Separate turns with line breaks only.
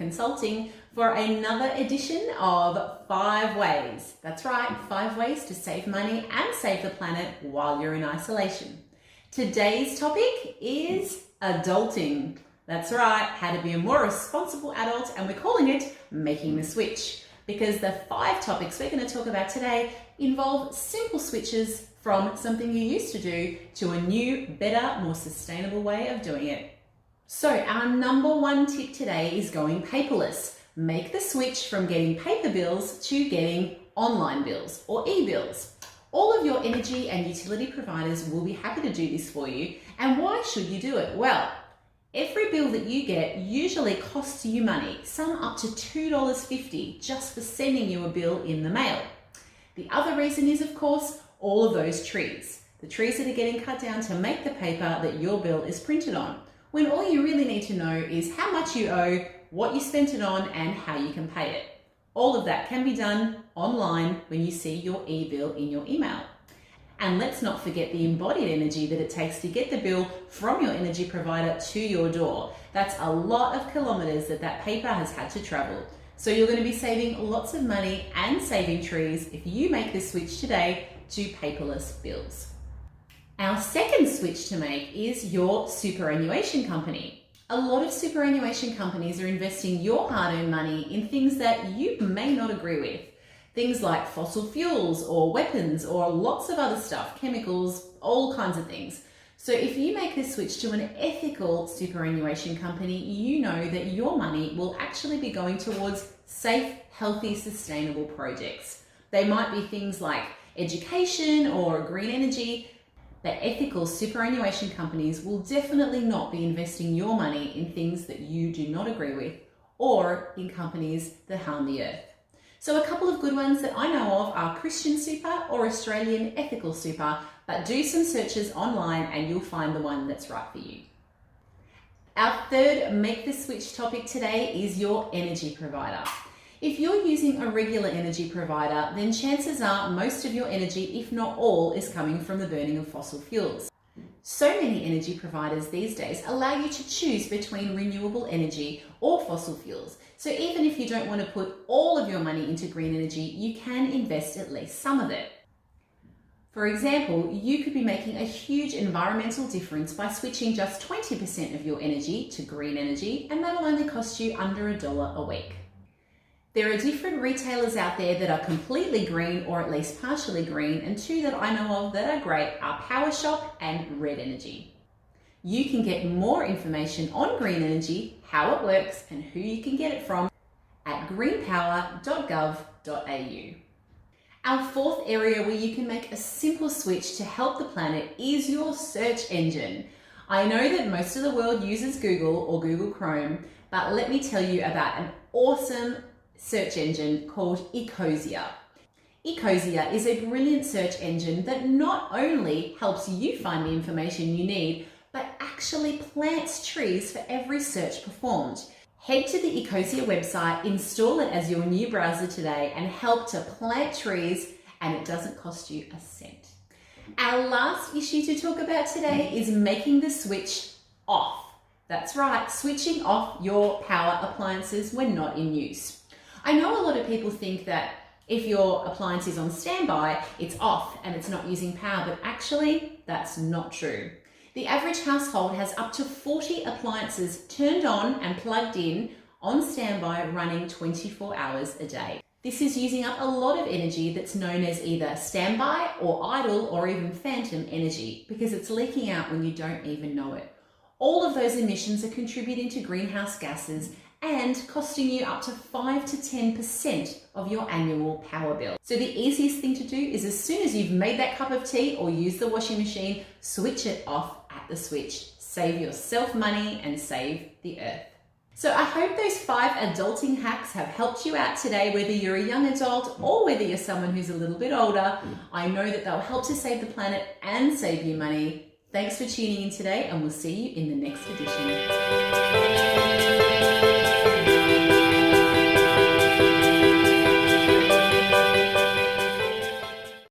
Consulting for another edition of 5 Ways. That's right, 5 ways to save money and save the planet while you're in isolation. Today's topic is adulting. That's right, how to be a more responsible adult, and we're calling it Making the Switch, because the 5 topics we're going to talk about today involve simple switches from something you used to do to a new, better, more sustainable way of doing it. So our number 1 tip today is going paperless. Make the switch from getting paper bills to getting online bills or e-bills. All of your energy and utility providers will be happy to do this for you. And why should you do it? Well, every bill that you get usually costs you money, some up to $2.50 just for sending you a bill in the mail. The other reason is, of course, all of those trees. The trees that are getting cut down to make the paper that your bill is printed on, when all you really need to know is how much you owe, what you spent it on, and how you can pay it. All of that can be done online when you see your e-bill in your email. And let's not forget the embodied energy that it takes to get the bill from your energy provider to your door. That's a lot of kilometers that paper has had to travel. So you're going to be saving lots of money and saving trees if you make this switch today to paperless bills. Our second switch to make is your superannuation company. A lot of superannuation companies are investing your hard-earned money in things that you may not agree with. Things like fossil fuels or weapons or lots of other stuff, chemicals, all kinds of things. So if you make this switch to an ethical superannuation company, you know that your money will actually be going towards safe, healthy, sustainable projects. They might be things like education or green energy, but ethical superannuation companies will definitely not be investing your money in things that you do not agree with or in companies that harm the earth. So a couple of good ones that I know of are Christian Super or Australian Ethical Super, but do some searches online and you'll find the one that's right for you. Our third Make the Switch topic today is your energy provider. If you're using a regular energy provider, then chances are most of your energy, if not all, is coming from the burning of fossil fuels. So many energy providers these days allow you to choose between renewable energy or fossil fuels. So even if you don't want to put all of your money into green energy, you can invest at least some of it. For example, you could be making a huge environmental difference by switching just 20% of your energy to green energy, and that'll only cost you under $1 a week. There are different retailers out there that are completely green or at least partially green, and 2 that I know of that are great are PowerShop and Red Energy. You can get more information on green energy, how it works, and who you can get it from at greenpower.gov.au. Our fourth area where you can make a simple switch to help the planet is your search engine. I know that most of the world uses Google or Google Chrome, but let me tell you about an awesome search engine called Ecosia. Ecosia is a brilliant search engine that not only helps you find the information you need, but actually plants trees for every search performed. Head to the Ecosia website, install it as your new browser today, and help to plant trees, and it doesn't cost you a cent. Our last issue to talk about today is making the switch off. That's right, switching off your power appliances when not in use. I know a lot of people think that if your appliance is on standby, it's off and it's not using power, but actually that's not true. The average household has up to 40 appliances turned on and plugged in on standby, running 24 hours a day. This is using up a lot of energy that's known as either standby or idle or even phantom energy, because it's leaking out when you don't even know it. All of those emissions are contributing to greenhouse gases and costing you up to 5 to 10% of your annual power bill. So the easiest thing to do is, as soon as you've made that cup of tea or used the washing machine, switch it off at the switch. Save yourself money and save the earth. So I hope those 5 adulting hacks have helped you out today, whether you're a young adult or whether you're someone who's a little bit older. I know that they'll help to save the planet and save you money. Thanks for tuning in today, and we'll see you in the next edition.